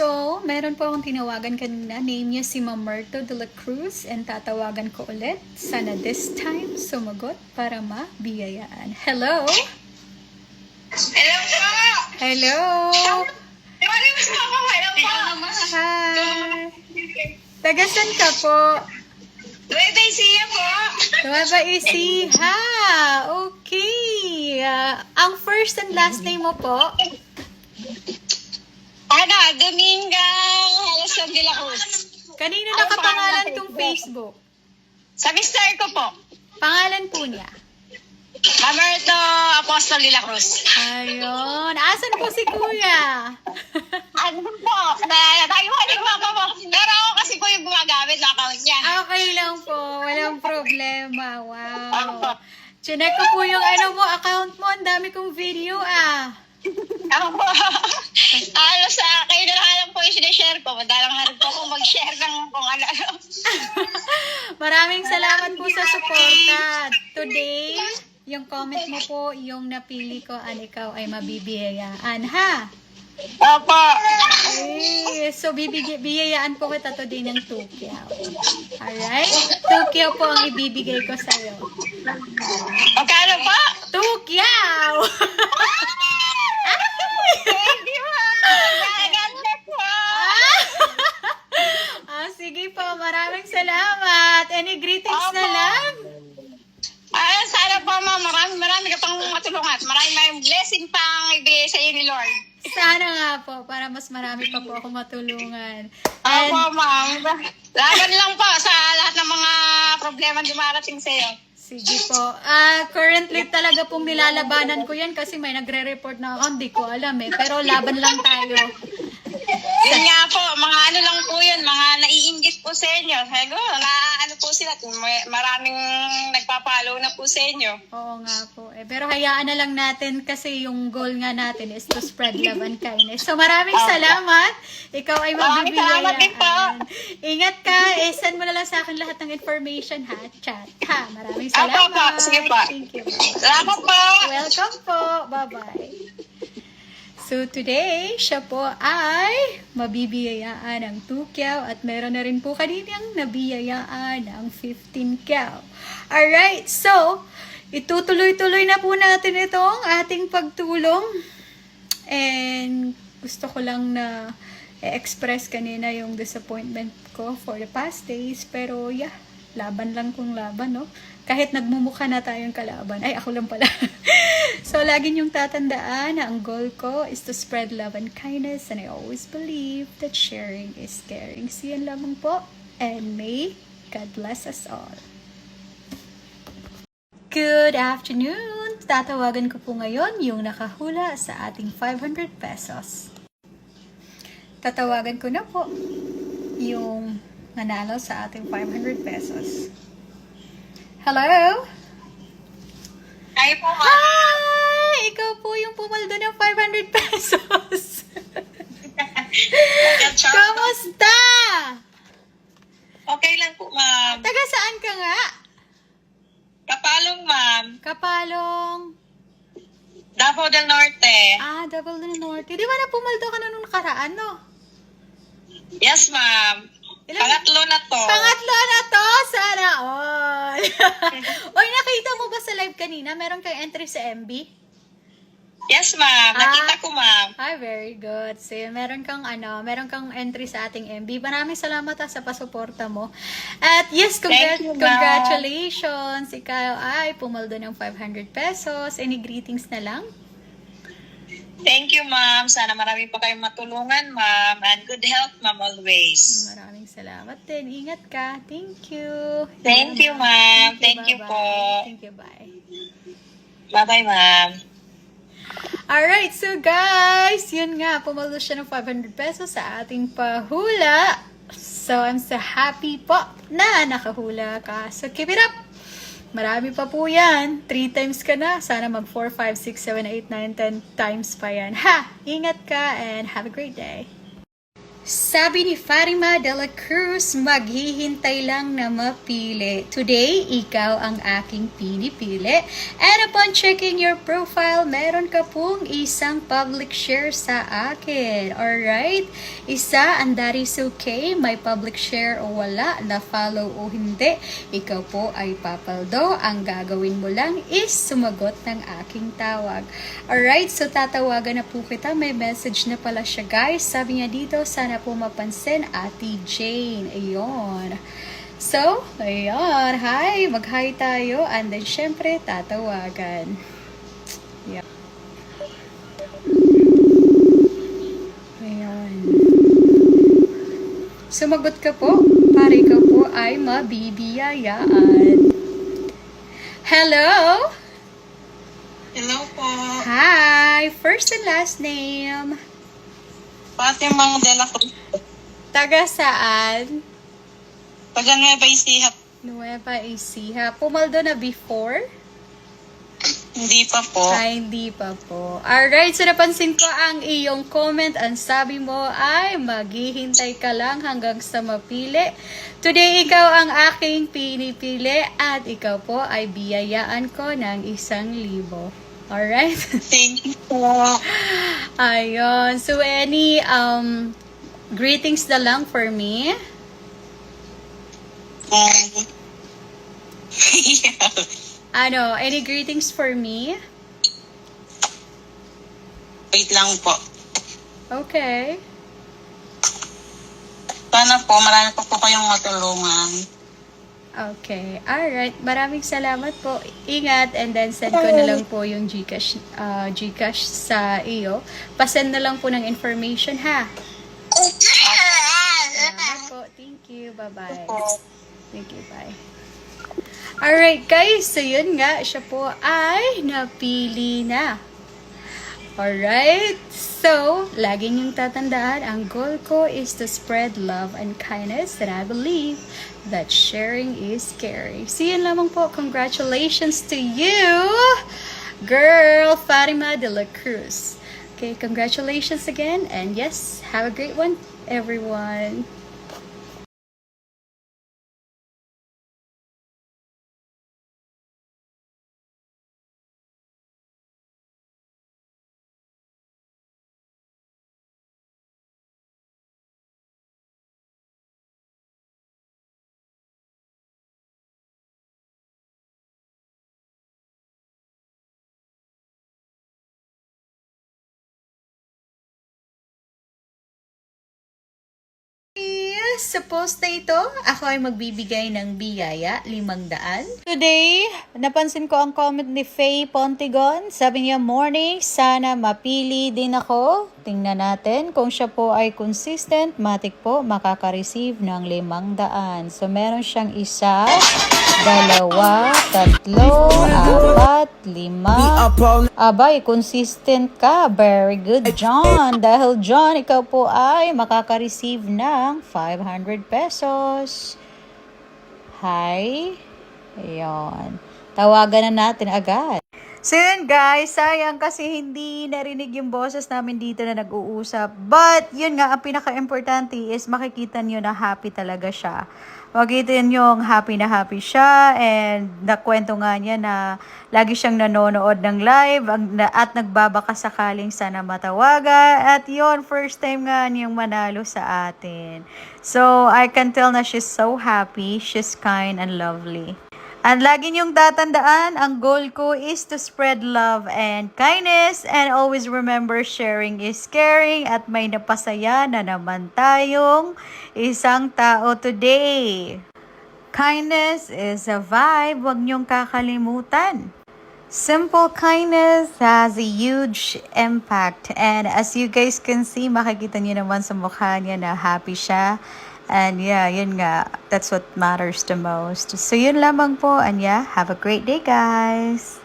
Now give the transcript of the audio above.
So, meron po akong tinawagan kanina. Name niya si Mamerto de la Cruz and tatawagan ko ulit. Sana this time sumagot para mabiyayaan. Hello? Hello po! Hello? Hello po! Hi! Tagasan ka po? Nueva Ecija po! Nueva Ecija! Okay! Ang first and last name mo po? Dominga Halason de la Cruz. Kanino nakapangalan tong Facebook? Sa mister ko po. Pangalan po niya? Mamerto Apostol de la Cruz. Ayun. Asan po si Kuya? Ano po? Natayo mo po. Pero ako kasi po yung gumagamit ng account niya. Okay lang po. Walang problema. Wow. Chinek ko po yung account mo. Ang dami kong video Ako po. Sa kayo na lang po yung sinishare ko. Madalang harap po kung mag-share ng kung ano. Maraming salamat po sa suporta. Today, yung comment mo po, yung napili ko, ikaw ay mabibiyayaan. Ha? Opo. Okay. So, bibiyayaan po kita today ng 2 kyaw. Alright? 2 kyaw po ang ibibigay ko sa'yo. Magkano po? 2 kyaw! Hindi po. Ganda po. Sige po, maraming salamat. Any greetings na lang? Sana po ma'am, marami ka pang matulungan. Maraming blessing pang ibigay sa iyo ni Lord. Sana nga po, para mas marami pa po ako matulungan. Opo ma'am. Laban lang po sa lahat ng mga problema dumarating sa iyo. Sige po. Currently talaga pong nilalabanan ko yan kasi may nagre-report na ako. Hindi ko alam Pero laban lang tayo. Yun nga po, mga ano lang po yun, mga naiinggit po sa inyo. Ano po sila, maraming nagpapalo na po sa inyo. Oo nga po. Pero hayaan na lang natin kasi yung goal nga natin is to spread love and kindness. So maraming salamat. Ikaw ay Maraming salamat din po. Ingat ka. Send mo na lang sa akin lahat ng information ha. Chat ha. Maraming salamat. Opo, sige po. Thank you. Salamat po. Welcome po. Bye-bye. So today, siya po ay mabibiyayaan ng 2 kyaw at meron na rin po kaninang nabiyayaan ng 15 kyaw. Alright, so itutuloy-tuloy na po natin itong ating pagtulong. And gusto ko lang na i-express kanina yung disappointment ko for the past days. Pero yeah, laban lang kung laban, no? Kahit nagmumukha na tayong kalaban. Ay, ako lang pala. So, lagi niyong tatandaan na ang goal ko is to spread love and kindness. And I always believe that sharing is caring. See you lamang po. And may God bless us all. Good afternoon! Tatawagan ko po ngayon yung nakahula sa ating 500 pesos. Tatawagan ko na po yung nanalo sa ating 500 pesos. Hello? Kayo po ma'am. Hi! Ikaw po yung pumaldo ng 500 pesos. Kamusta? Okay lang po ma'am. Taga saan ka nga? Kapalong ma'am. Kapalong. Davao del Norte. Davao del Norte. Di ba na pumaldo ka na nung nakaraan, no? Yes ma'am. Pangatlo na to. Pangatlo na to! Sana all! Oy, nakita mo ba sa live kanina? Meron kang entry sa MB? Yes ma'am. Nakita ko ma'am. Ay, very good. So, meron kang entry sa ating MB. Maraming salamat sa pasuporta mo. At yes, Thank you, ma'am. congratulations. Ikaw ay pumaldo ng 500 pesos. Any greetings na lang? Thank you ma'am. Sana marami pa kayong matulungan ma'am. And good health ma'am always. Maraming salamat din. Ingat ka. Thank you. Thank you ma'am. Thank you bye-bye. po. Thank you, bye. Bye-bye ma'am. Alright, so guys, yun nga, pumaldo siya ng 500 pesos sa ating pahula. So, I'm so happy po na nakahula ka. So, keep it up! Marami pa po yan. 3 times ka na. Sana mag 4, 5, 6, 7, 8, 9, 10 times pa yan. Ha! Ingat ka and have a great day. Sabi ni Fatima de la Cruz, maghihintay lang na mapili. Today, ikaw ang aking pinipili. And upon checking your profile, meron ka pong isang public share sa akin. Alright? Isa, and that is okay. May public share o wala, na-follow o hindi. Ikaw po ay papaldo. Ang gagawin mo lang is sumagot ng aking tawag. Alright? So, tatawagan na po kita. May message na pala siya, guys. Sabi niya dito, sana po mapansin, Ate Jane. Ayun. So, ayun. Hi! Mag-hi tayo. And then, syempre, tatawagan. Yeah. Ayun. Sumagot ka po. Para ikaw po ay mabibiyayaan. Hello! Hello po. Hi! First and last name. Fatima de la Cruz. Taga saan? Taga Nueva Ecija. Nueva Ecija. Pumaldo na before? Hindi pa po. Ay, hindi pa po. Alright, so napansin ko ang iyong comment. Ang sabi mo ay maghihintay ka lang hanggang sa mapili. Today, ikaw ang aking pinipili at ikaw po ay biyayaan ko ng 1,000. Alright? Thank you po. Ayun. So, any greetings na lang for me? Ano, any greetings for me? Wait lang po. Okay. Sana po, marami po kayong matulungan. Okay. Alright. Maraming salamat po. Ingat. And then, send ko na lang po yung Gcash sa iyo. Pasend na lang po ng information, ha? Salamat po. Thank you. Bye-bye. Thank you. Bye. Alright, guys. So, yun nga. Siya po ay napili na. Alright? So, lagi niyong tatandaan, ang goal ko is to spread love and kindness, and I believe that sharing is caring. So, yun lamang po. Congratulations to you, girl, Fatima de la Cruz. Okay, congratulations again, and yes, have a great one, everyone. Sa post na ito, ako ay magbibigay ng biyaya, 500. Today, napansin ko ang comment ni Faye Pontigon. Sabi niya, morning, sana mapili din ako. Tingnan natin kung siya po ay consistent, matik po, makaka-receive ng 500. So, meron siyang 1, 2, 3, 4, 5. Abay, consistent ka. Very good, John. Dahil John, ikaw po ay makaka-receive ng 500 pesos. Hi. Ayun. Tawagan na natin agad. So yun guys, sayang kasi hindi narinig yung boses namin dito na nag-uusap. But yun nga, ang pinaka-importante is makikita nyo na happy talaga siya. Makikita nyo happy na happy siya, and nakwento nga niya na lagi siyang nanonood ng live at nagbabaka sakaling sana matawagan. At yun, first time nga niyang manalo sa atin. So I can tell na she's so happy, she's kind and lovely. And lagi niyong tatandaan, ang goal ko is to spread love and kindness, and always remember sharing is caring, at may napasaya na naman tayong isang tao today. Kindness is a vibe, huwag niyong kakalimutan. Simple kindness has a huge impact, and as you guys can see, makikita niyo naman sa mukha niya na happy siya. And yeah, yun nga, that's what matters the most. So yun lamang po, and yeah, have a great day guys!